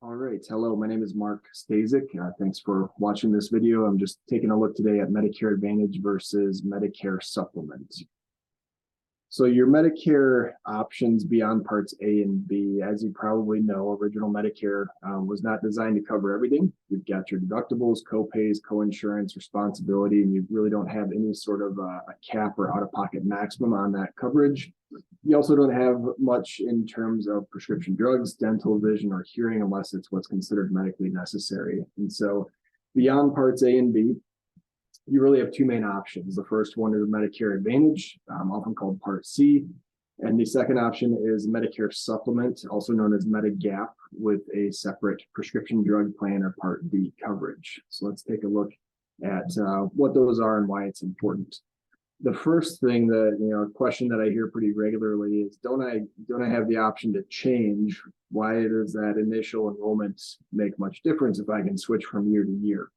All right. Hello, my name is Mark Stasic. Thanks for watching this video. I'm just taking a look today at Medicare Advantage versus Medicare Supplement. So your Medicare options beyond Parts A and B, as you probably know, original Medicare was not designed to cover everything. You've got your deductibles, co-pays, co-insurance, responsibility, and you really don't have any sort of a cap or out-of-pocket maximum on that coverage. You also don't have much in terms of prescription drugs, dental, vision, or hearing unless it's what's considered medically necessary. And so beyond Parts A and B, you really have two main options. The first one is Medicare Advantage, often called Part C. And the second option is Medicare Supplement, also known as Medigap, with a separate prescription drug plan or Part D coverage. So let's take a look at what those are and why it's important. The first thing that, question that I hear pretty regularly is, don't I have the option to change? Why does that initial enrollment make much difference if I can switch from year to year?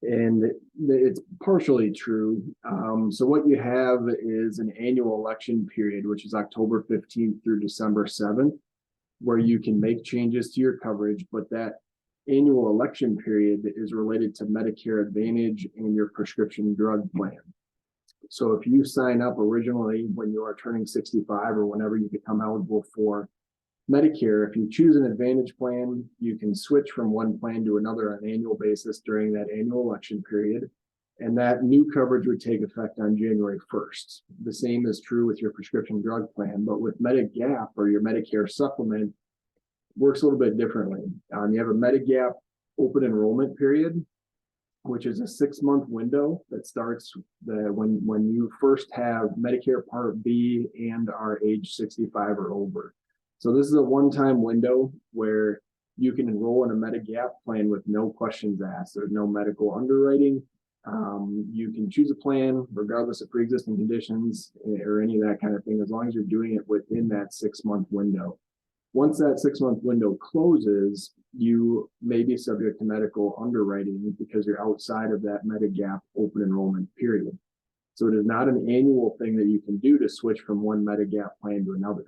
And it's partially true. So what you have is an annual election period, which is October 15th through December 7th, where you can make changes to your coverage, but that annual election period is related to Medicare Advantage and your prescription drug plan. So if you sign up originally when you are turning 65 or whenever you become eligible for Medicare, if you choose an Advantage plan, you can switch from one plan to another on an annual basis during that annual election period. And that new coverage would take effect on January 1st. The same is true with your prescription drug plan, but with Medigap or your Medicare supplement, works a little bit differently. You have a Medigap open enrollment period, which is a 6-month window that starts when you first have Medicare Part B and are age 65 or over. So this is a one-time window where you can enroll in a Medigap plan with no questions asked. There's no medical underwriting. You can choose a plan regardless of pre-existing conditions or any of that kind of thing, as long as you're doing it within that 6-month window. Once that 6-month window closes, you may be subject to medical underwriting because you're outside of that Medigap open enrollment period. So it is not an annual thing that you can do to switch from one Medigap plan to another.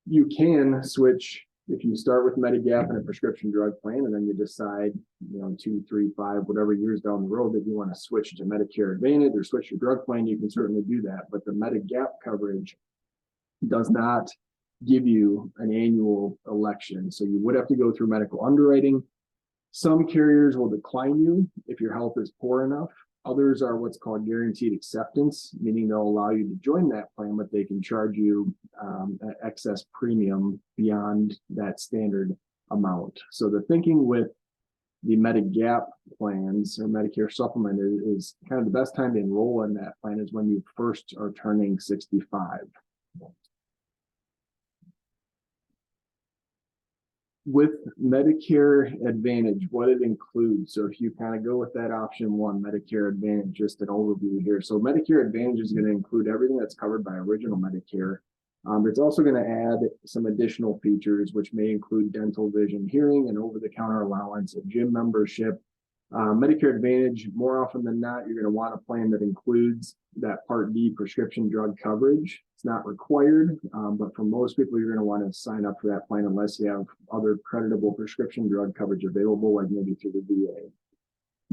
You can switch if you start with Medigap and a prescription drug plan, and then you decide, 2, 3, 5, whatever years down the road that you want to switch to Medicare Advantage or switch your drug plan, you can certainly do that. But the Medigap coverage does not give you an annual election. So you would have to go through medical underwriting. Some carriers will decline you if your health is poor enough. Others are what's called guaranteed acceptance, meaning they'll allow you to join that plan, but they can charge you an excess premium beyond that standard amount. So the thinking with the Medigap plans or Medicare supplement is kind of the best time to enroll in that plan is when you first are turning 65. With Medicare Advantage, what it includes. So if you kind of go with that option one, Medicare Advantage, just an overview here. So Medicare Advantage is going to include everything that's covered by original Medicare. It's also going to add some additional features, which may include dental, vision, hearing, and over-the-counter allowance, a gym membership. Medicare Advantage, more often than not, you're going to want a plan that includes that Part D prescription drug coverage. It's not required, but for most people, you're going to want to sign up for that plan unless you have other creditable prescription drug coverage available, like maybe through the VA.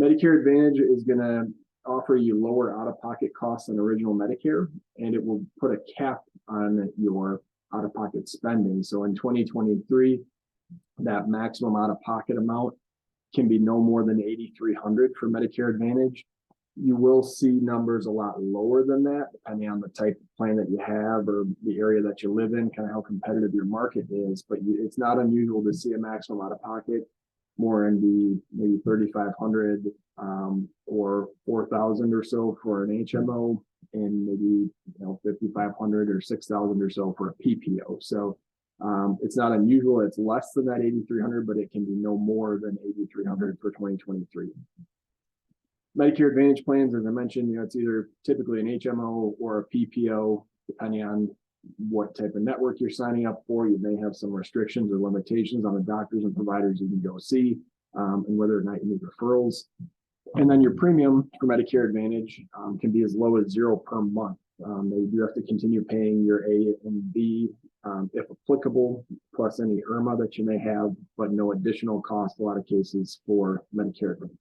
Medicare Advantage is going to offer you lower out-of-pocket costs than original Medicare, and it will put a cap on your out-of-pocket spending. So in 2023, that maximum out-of-pocket amount can be no more than $8,300 for Medicare Advantage. You will see numbers a lot lower than that, depending on the type of plan that you have or the area that you live in, kind of how competitive your market is. But it's not unusual to see a maximum out of pocket more in the maybe $3,500 or $4,000 or so for an HMO, and maybe $5,500 or $6,000 or so for a PPO. So it's not unusual. It's less than that $8,300, but it can be no more than $8,300 for 2023. Medicare Advantage plans, as I mentioned, it's either typically an HMO or a PPO, depending on what type of network you're signing up for. You may have some restrictions or limitations on the doctors and providers you can go see, and whether or not you need referrals. And then your premium for Medicare Advantage can be as low as $0 per month. They do have to continue paying your A and B, if applicable, plus any IRMA that you may have, but no additional cost, a lot of cases, for Medicare Advantage.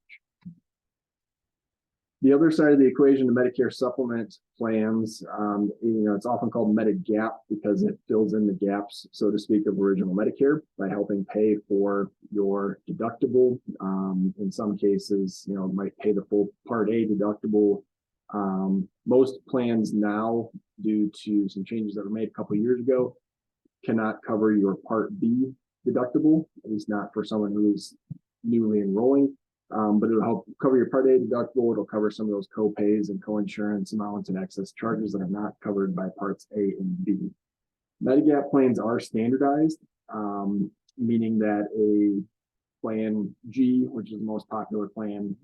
The other side of the equation, the Medicare supplement plans, it's often called Medigap because it fills in the gaps, so to speak, of original Medicare by helping pay for your deductible. In some cases, it might pay the full Part A deductible. Most plans now, due to some changes that were made a couple of years ago, cannot cover your Part B deductible, at least not for someone who's newly enrolling. But it'll help cover your Part A deductible. It'll cover some of those co-pays and co-insurance amounts and excess charges that are not covered by Parts A and B. Medigap plans are standardized, meaning that a Plan G, which is the most popular plan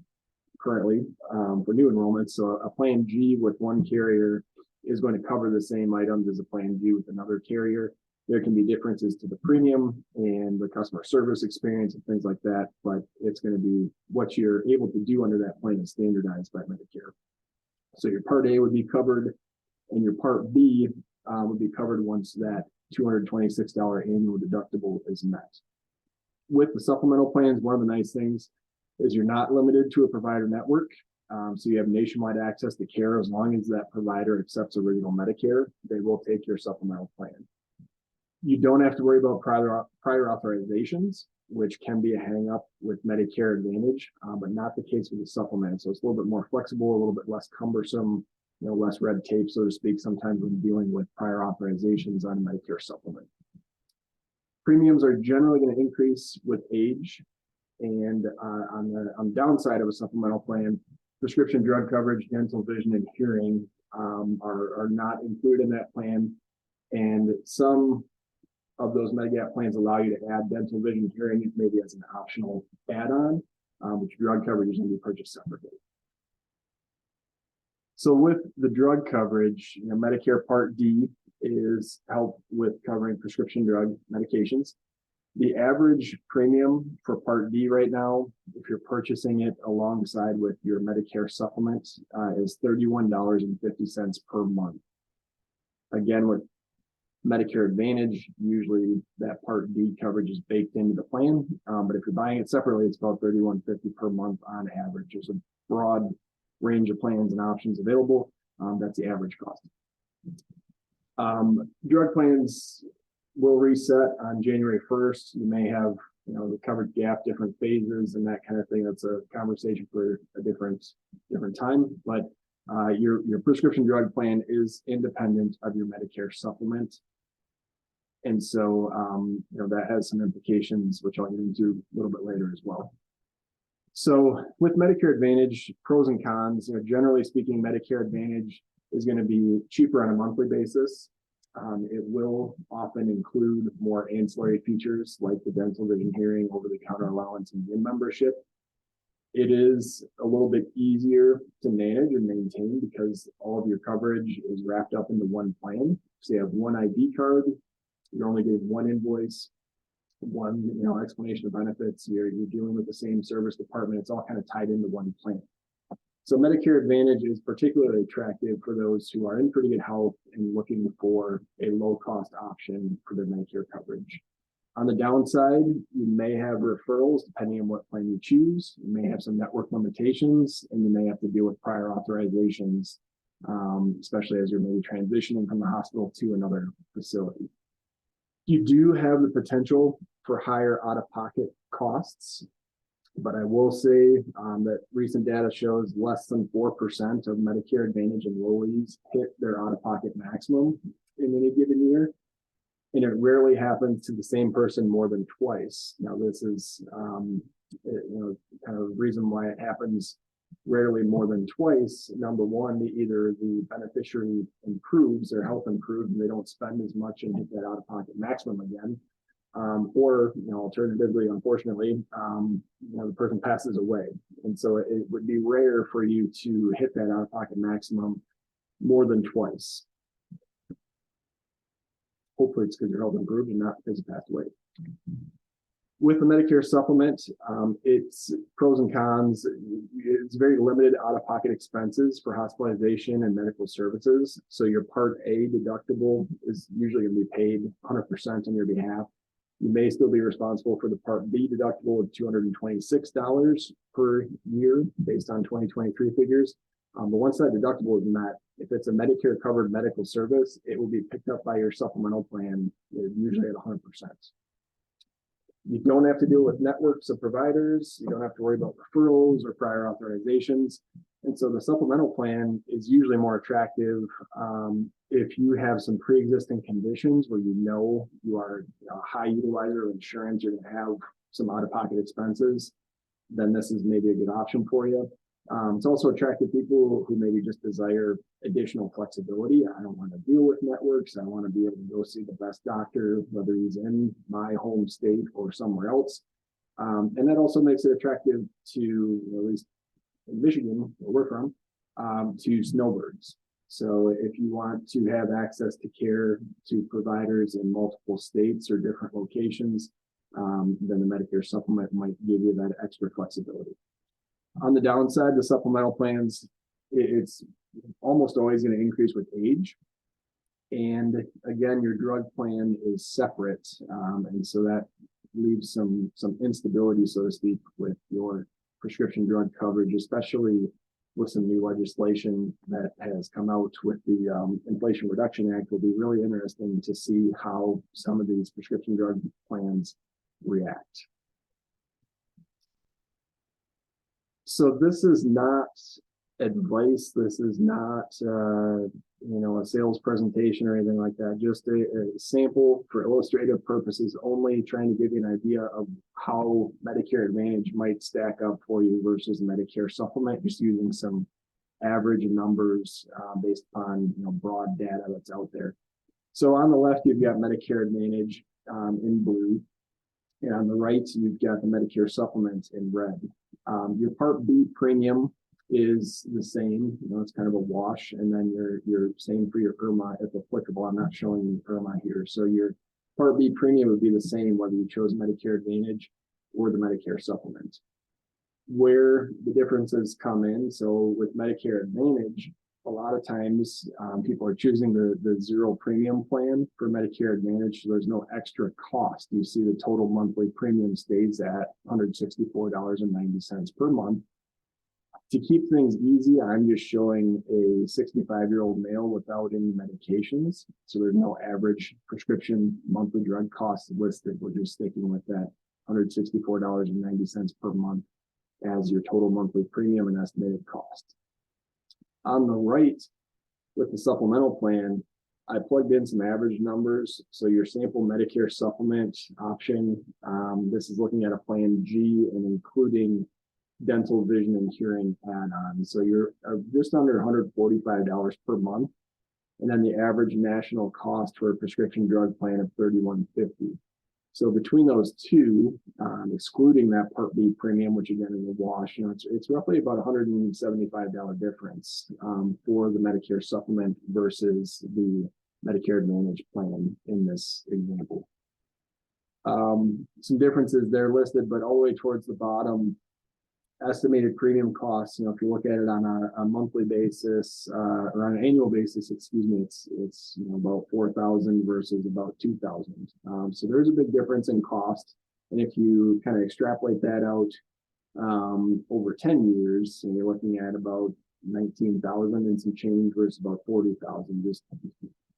currently for new enrollments, so a Plan G with one carrier is going to cover the same items as a Plan G with another carrier. There can be differences to the premium and the customer service experience and things like that, but it's going to be what you're able to do under that plan is standardized by Medicare. So your Part A would be covered, and your Part B would be covered once that $226 annual deductible is met. With the supplemental plans, one of the nice things is you're not limited to a provider network. So you have nationwide access to care as long as that provider accepts original Medicare. They will take your supplemental plan. You don't have to worry about prior authorizations, which can be a hang-up with Medicare Advantage, but not the case with the supplement. So it's a little bit more flexible, a little bit less cumbersome, less red tape, so to speak, sometimes when dealing with prior authorizations on Medicare supplement. Premiums are generally going to increase with age, and on the downside of a supplemental plan, prescription drug coverage, dental, vision, and hearing are not included in that plan, and some of those Medigap plans allow you to add dental, vision, hearing maybe as an optional add-on, which drug coverage is going to be purchased separately. So with the drug coverage, Medicare Part D is help with covering prescription drug medications. The average premium for Part D right now, if you're purchasing it alongside with your Medicare supplement, is $31.50 per month. Again, with Medicare Advantage, usually that Part D coverage is baked into the plan, but if you're buying it separately, it's about $31.50 per month on average. There's a broad range of plans and options available. That's the average cost. Drug plans will reset on January 1st. You may have, the coverage gap, different phases and that kind of thing. That's a conversation for a different time, but your prescription drug plan is independent of your Medicare supplement. And so, that has some implications, which I'll get into a little bit later as well. So with Medicare Advantage, pros and cons, generally speaking, Medicare Advantage is going to be cheaper on a monthly basis. It will often include more ancillary features like the dental, vision, hearing, over-the-counter allowance, and gym membership. It is a little bit easier to manage and maintain because all of your coverage is wrapped up into one plan. So you have one ID card, you're only getting one invoice, one explanation of benefits. You're dealing with the same service department. It's all kind of tied into one plan. So Medicare Advantage is particularly attractive for those who are in pretty good health and looking for a low-cost option for their Medicare coverage. On the downside, you may have referrals depending on what plan you choose. You may have some network limitations, and you may have to deal with prior authorizations, especially as you're maybe transitioning from the hospital to another facility. You do have the potential for higher out-of-pocket costs, but I will say that recent data shows less than 4% of Medicare Advantage enrollees hit their out-of-pocket maximum in any given year. And it rarely happens to the same person more than twice. Now, this is, kind of the reason why it happens rarely more than twice. Number one, either the beneficiary improves, their health improves, and they don't spend as much and hit that out-of-pocket maximum again. Or, alternatively, unfortunately, the person passes away. And so it would be rare for you to hit that out-of-pocket maximum more than twice. Hopefully it's because your health improved and not because you passed away. With the Medicare supplement, its pros and cons. It's very limited out-of-pocket expenses for hospitalization and medical services. So your Part A deductible is usually going to be paid 100% on your behalf. You may still be responsible for the Part B deductible of $226 per year based on 2023 figures. But once that deductible is met, if it's a Medicare covered medical service, it will be picked up by your supplemental plan, usually at 100%. You don't have to deal with networks of providers. You don't have to worry about referrals or prior authorizations. And so the supplemental plan is usually more attractive if you have some pre-existing conditions where you are a high utilizer of insurance, you're going to have some out-of-pocket expenses, then this is maybe a good option for you. It's also attractive to people who maybe just desire additional flexibility. I don't want to deal with networks. I want to be able to go see the best doctor, whether he's in my home state or somewhere else. And that also makes it attractive to, at least in Michigan, where we're from, to snowbirds. So if you want to have access to care to providers in multiple states or different locations, then the Medicare supplement might give you that extra flexibility. On the downside, the supplemental plans, it's almost always going to increase with age. And again, your drug plan is separate. And so that leaves some instability, so to speak, with your prescription drug coverage, especially with some new legislation that has come out with the Inflation Reduction Act. Will be really interesting to see how some of these prescription drug plans react. So this is not advice. This is not, a sales presentation or anything like that. Just a sample for illustrative purposes only, trying to give you an idea of how Medicare Advantage might stack up for you versus Medicare Supplement, just using some average numbers based upon broad data that's out there. So on the left, you've got Medicare Advantage in blue. And on the right, you've got the Medicare Supplement in red. Your Part B premium is the same, it's kind of a wash, and then your same for your IRMA if applicable. I'm not showing you IRMA here. So your Part B premium would be the same whether you chose Medicare Advantage or the Medicare Supplement. Where the differences come in, so with Medicare Advantage, a lot of times people are choosing the zero premium plan for Medicare Advantage, so there's no extra cost. You see the total monthly premium stays at $164.90 per month. To keep things easy, I'm just showing a 65-year-old male without any medications. So there's no average prescription monthly drug cost listed. We're just sticking with that $164.90 per month as your total monthly premium and estimated cost. On the right, with the supplemental plan, I plugged in some average numbers. So your sample Medicare supplement option, this is looking at a plan G and including dental, vision, and hearing add-on. So you're just under $145 per month. And then the average national cost for a prescription drug plan of $31.50. So between those two, excluding that Part B premium, which again is a wash, it's roughly about $175 difference for the Medicare supplement versus the Medicare Advantage plan in this example. Some differences there listed, but all the way towards the bottom, estimated premium costs, if you look at it on a monthly basis or on an annual basis, it's about $4,000 versus about $2,000. So there's a big difference in cost. And if you kind of extrapolate that out over 10 years, and you're looking at about $19,000 and some change versus about $40,000, just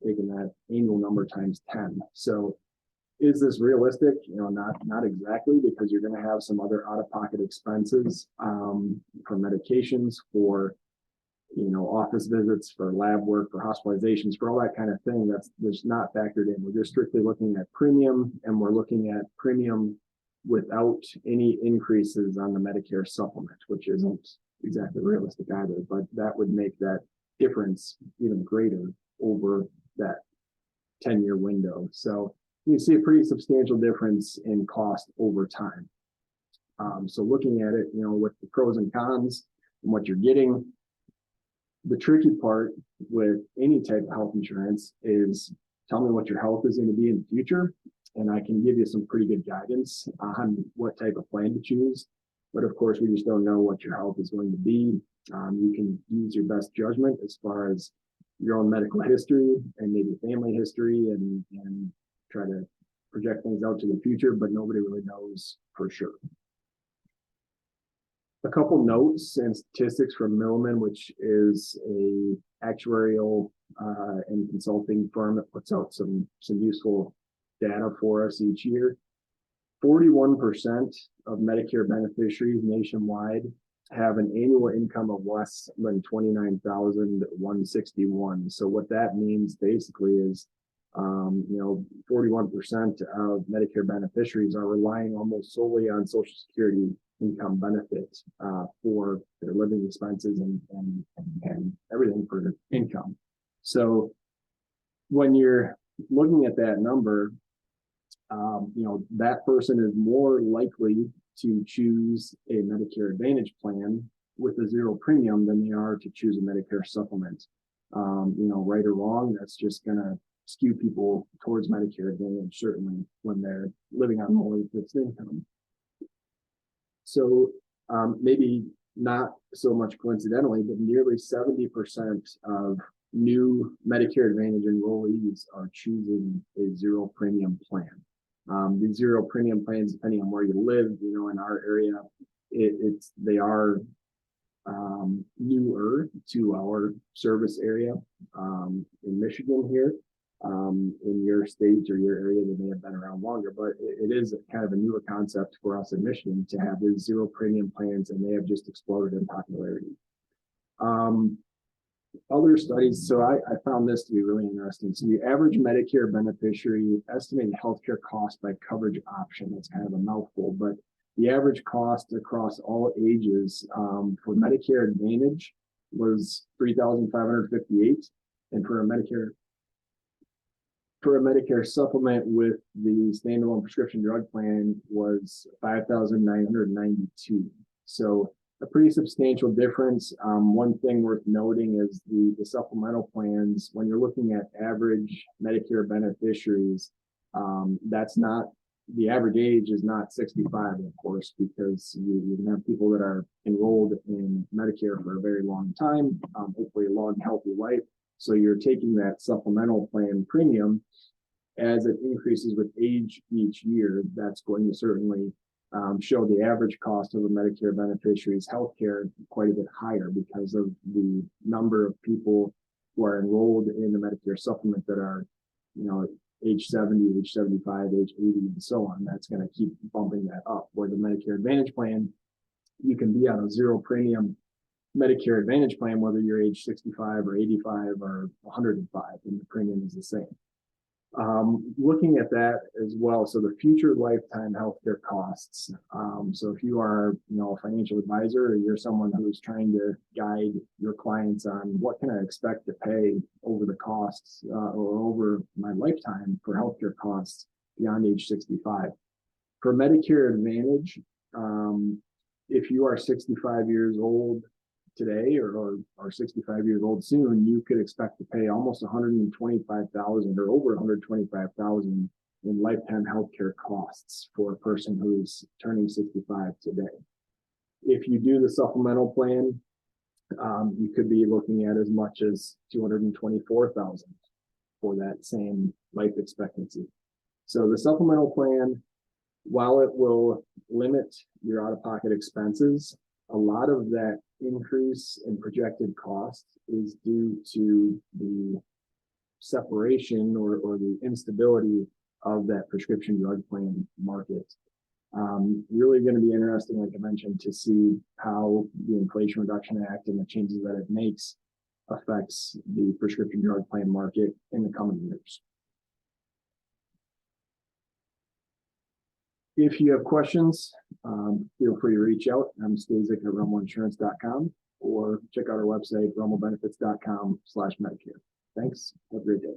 taking that annual number times 10. So is this realistic? Not exactly, because you're going to have some other out-of-pocket expenses for medications, for office visits, for lab work, for hospitalizations, for all that kind of thing. That's not factored in. We're just strictly looking at premium, and we're looking at premium without any increases on the Medicare supplement, which isn't exactly realistic either. But that would make that difference even greater over that 10-year window. So you see a pretty substantial difference in cost over time. So looking at it, with the pros and cons and what you're getting, the tricky part with any type of health insurance is tell me what your health is going to be in the future, and I can give you some pretty good guidance on what type of plan to choose. But of course, we just don't know what your health is going to be. You can use your best judgment as far as your own medical history and maybe family history and try to project things out to the future, but nobody really knows for sure. A couple notes and statistics from Milliman, which is a actuarial and consulting firm that puts out some useful data for us each year. 41% of Medicare beneficiaries nationwide have an annual income of less than $29,161. So what that means basically is, 41% of Medicare beneficiaries are relying almost solely on Social Security income benefits for their living expenses and everything for their income. So when you're looking at that number, that person is more likely to choose a Medicare Advantage plan with a zero premium than they are to choose a Medicare supplement. Right or wrong, that's just going to skew people towards Medicare Advantage, certainly when they're living on only fixed income. So maybe not so much coincidentally, but nearly 70% of new Medicare Advantage enrollees are choosing a zero premium plan. The zero premium plans, depending on where you live, in our area, they are newer to our service area in Michigan here. In your state or your area, they may have been around longer, but it is kind of a newer concept for us in Michigan to have these zero premium plans, and they have just exploded in popularity. Other studies, so I found this to be really interesting. So the average Medicare beneficiary estimated healthcare cost by coverage option, that's kind of a mouthful, but the average cost across all ages for Medicare Advantage was $3,558, and for a Medicare supplement with the standalone prescription drug plan was $5,992. So a pretty substantial difference. One thing worth noting is the supplemental plans, when you're looking at average Medicare beneficiaries, that's not, the average age is not 65, of course, because you can have people that are enrolled in Medicare for a very long time, hopefully a long, healthy life. So you're taking that supplemental plan premium as it increases with age each year. That's going to certainly show the average cost of a Medicare beneficiary's healthcare quite a bit higher because of the number of people who are enrolled in the Medicare supplement that are, age 70, age 75, age 80, and so on. That's going to keep bumping that up. Where the Medicare Advantage plan, you can be on a zero premium Medicare Advantage plan, whether you're age 65 or 85 or 105, and the premium is the same. Looking at that as well, so the future lifetime healthcare costs. So if you are, a financial advisor, or you're someone who's trying to guide your clients on what can I expect to pay over the costs or over my lifetime for healthcare costs beyond age 65. For Medicare Advantage, if you are 65 years old today or 65 years old soon, you could expect to pay almost $125,000 or over $125,000 in lifetime healthcare costs for a person who is turning 65 today. If you do the supplemental plan, you could be looking at as much as $224,000 for that same life expectancy. So the supplemental plan, while it will limit your out-of-pocket expenses, a lot of that increase in projected cost is due to the separation or the instability of that prescription drug plan market. Really going to be interesting, like I mentioned, to see how the Inflation Reduction Act and the changes that it makes affects the prescription drug plan market in the coming years. If you have questions, feel free to reach out. I'm Stasic at RummelInsurance.com, or check out our website, rummelbenefits.com/Medicare. Thanks. Have a great day.